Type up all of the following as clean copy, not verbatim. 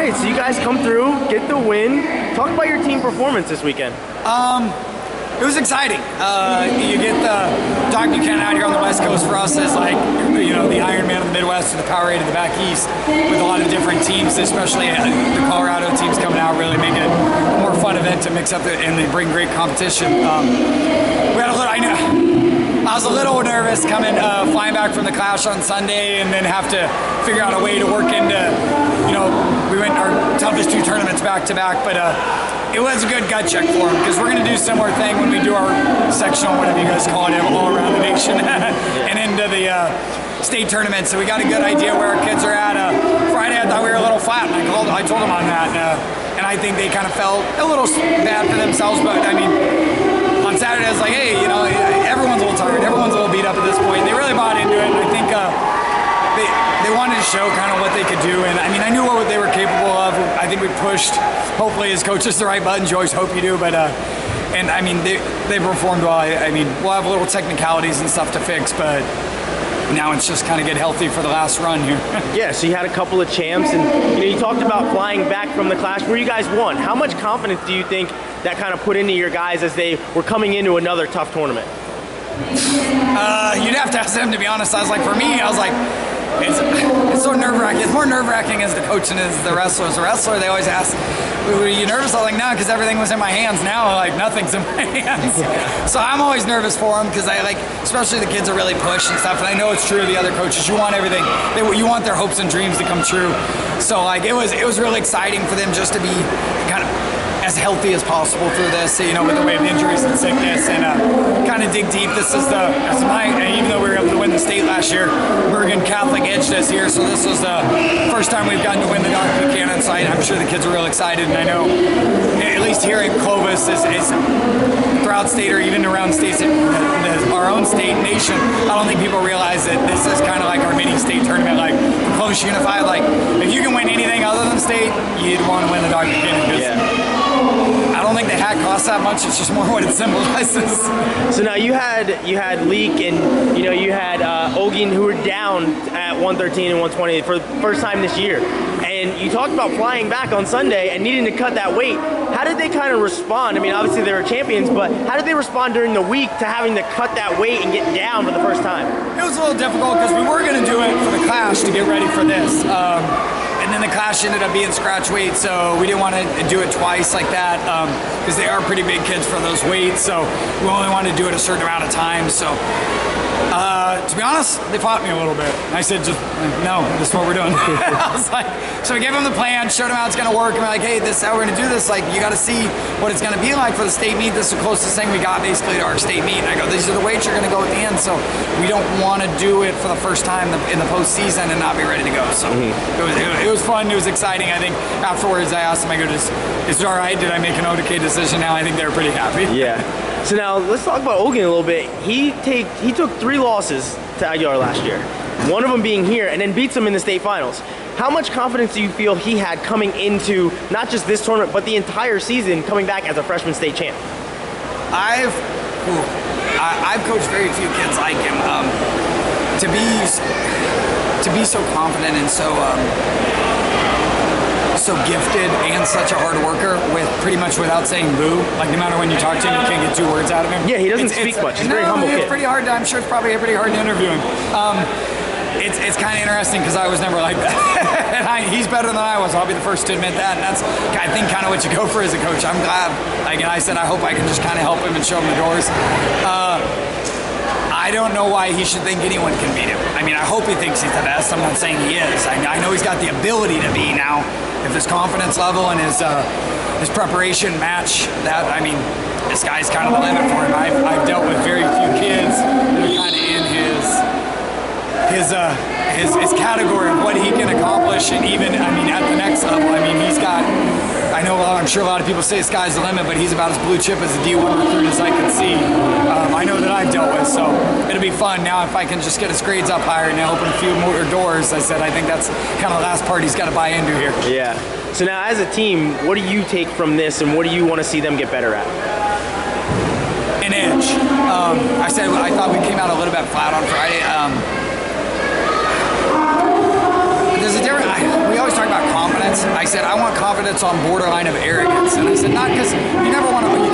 right, so you guys come through, get the win. Talk about your team performance this weekend. It was exciting. You get the Doc Buchanan out here on the West Coast for us as like, you know, the Iron Man of the Midwest or the Powerade of the back East with a lot of different teams, especially the Colorado teams coming out, really make it a more fun event to mix up and they bring great competition. We had a little, I was a little nervous coming, flying back from the Clash on Sunday and then have to figure out a way to work into, you know, we went our toughest 2 tournaments back to back, but it was a good gut check for him because we're going to do a similar thing when we do our sectional, whatever you guys call it, all around the nation and into the state tournament. So we got a good idea where our kids are at. Friday I thought we were a little flat and I told them on that and I think they kind of felt a little bad for themselves, but I mean, on Saturday I was like, hey, you know, everyone's a little tired, everyone's a little beat up at this point. They really bought into it and I think they wanted to show kind of what they could do, and I mean, I knew what they were capable of. I think we pushed, hopefully as coaches, the right buttons. You always hope you do, but and I mean, they performed well. I mean, we'll have little technicalities and stuff to fix, but now it's just kind of get healthy for the last run here. Yeah, so you had a couple of champs, and you know, you talked about flying back from the Clash where you guys won. How much confidence do you think that kind of put into your guys as they were coming into another tough tournament? You'd have to ask them, to be honest. I was like, for me, I was like, it's so nerve-wracking. It's more nerve-wracking as the coach and as the wrestler. As a wrestler, they always ask, were you nervous? I was like, no, because everything was in my hands. Now, like, nothing's in my hands. Yeah. So I'm always nervous for them because I like, especially the kids are really pushed and stuff. And I know it's true of the other coaches. You want everything. You want their hopes and dreams to come true. So like, it was really exciting for them just to be kind of as healthy as possible through this, you know, with the way of injuries and sickness, and kind of dig deep. This is even though we were able to win the state last year, Bergen Catholic edged us here, so this was the first time we've gotten to win the Doc Buchanan site. I'm sure the kids are real excited, and I know, at least here in Clovis, is throughout state or even around states, our own state, nation, I don't think people realize that this is kind of like our mini state tournament, like Clovis Unified. Like, if you can win anything other than state, you'd want to win the Doc Buchanan. Yeah. I don't think the hat costs that much. It's just more what it symbolizes. So now you had Leak and you know you had Ogin, who were down at 113 and 120 for the first time this year, and you talked about flying back on Sunday and needing to cut that weight. How did they kind of respond? I mean, obviously they were champions, but how did they respond during the week to having to cut that weight and get down for the first time? It was a little difficult because we were going to do it for the Clash to get ready for this. And then the Clash ended up being scratch weight, so we didn't want to do it twice like that because they are pretty big kids for those weights, so we only wanted to do it a certain amount of time. So to be honest, they fought me a little bit. I said, just no, this is what we're doing. I was like, so we gave them the plan, showed them how it's going to work, and we're like, hey, this is how we're going to do this. Like, you got to see what it's going to be like for the state meet. This is the closest thing we got basically to our state meet. And I go, these are the weights you're going to go at the end, so we don't want to do it for the first time in the postseason and not be ready to go. So it was fun. It was exciting. I think afterwards I asked them, I go, is it all right? Did I make an ODK decision now? I think they were pretty happy. Yeah. So now let's talk about Ogin a little bit. He took 3 losses to Aguilar last year, one of them being here, and then beats him in the state finals. How much confidence do you feel he had coming into not just this tournament, but the entire season, coming back as a freshman state champ? I've coached very few kids like him. To be so confident and so gifted and such a hard worker with pretty much without saying boo. Like, no matter when you talk to him, you can't get 2 words out of him. Yeah, he doesn't speak much. He's a very humble kid. It's pretty hard. I'm sure it's probably pretty hard to interview him. It's kind of interesting because I was never like that. And he's better than I was. I'll be the first to admit that. And that's, I think, kind of what you go for as a coach. I'm glad. Like, and I said, I hope I can just kind of help him and show him the doors. I don't know why he should think anyone can beat him. I mean, I hope he thinks he's the best. I'm not saying he is. I know he's got the ability to be now. If his confidence level and his preparation match that, I mean, this guy's kind of the limit for him. I've dealt with very few kids that are kind of in his category of what he can accomplish, and even, I mean, at the next level. I mean, he's got, I'm sure a lot of people say the sky's the limit, but he's about as blue chip as a D1 recruit as I can see. I know that I've dealt with, so it'll be fun. Now, if I can just get his grades up higher and open a few more doors, I think that's kind of the last part he's got to buy into here. Yeah. So now, as a team, what do you take from this, and what do you want to see them get better at? An edge. I thought we came out a little bit flat on Friday. There's a different. We always talk about confidence. I said said, I want confidence on borderline of arrogance. And I said, not because you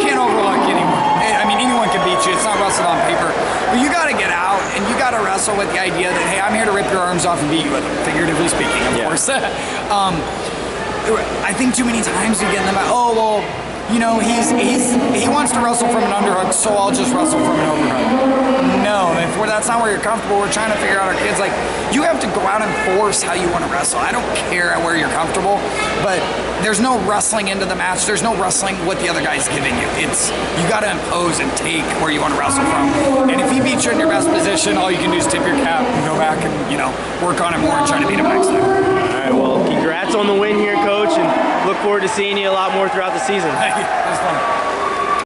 can't overlook anyone. I mean, anyone can beat you. It's not wrestled on paper. But you got to get out and you got to wrestle with the idea that, hey, I'm here to rip your arms off and beat you with them, figuratively speaking, of course. I think too many times we get in the oh, well, you know, he wants to wrestle from an underhook, so I'll just wrestle from an overhook. No, that's not where you're comfortable. We're trying to figure out our kids. Like, you have to go out and force how you want to wrestle. I don't care where you're comfortable, but there's no wrestling into the match. There's no wrestling what the other guy's giving you. It's, you got to impose and take where you want to wrestle from. And if he beats you in your best position, all you can do is tip your cap and go back and, you know, work on it more and try to beat him next time. All right, well, congrats on the win here, Coach, and look forward to seeing you a lot more throughout the season. Thank you. It was fun.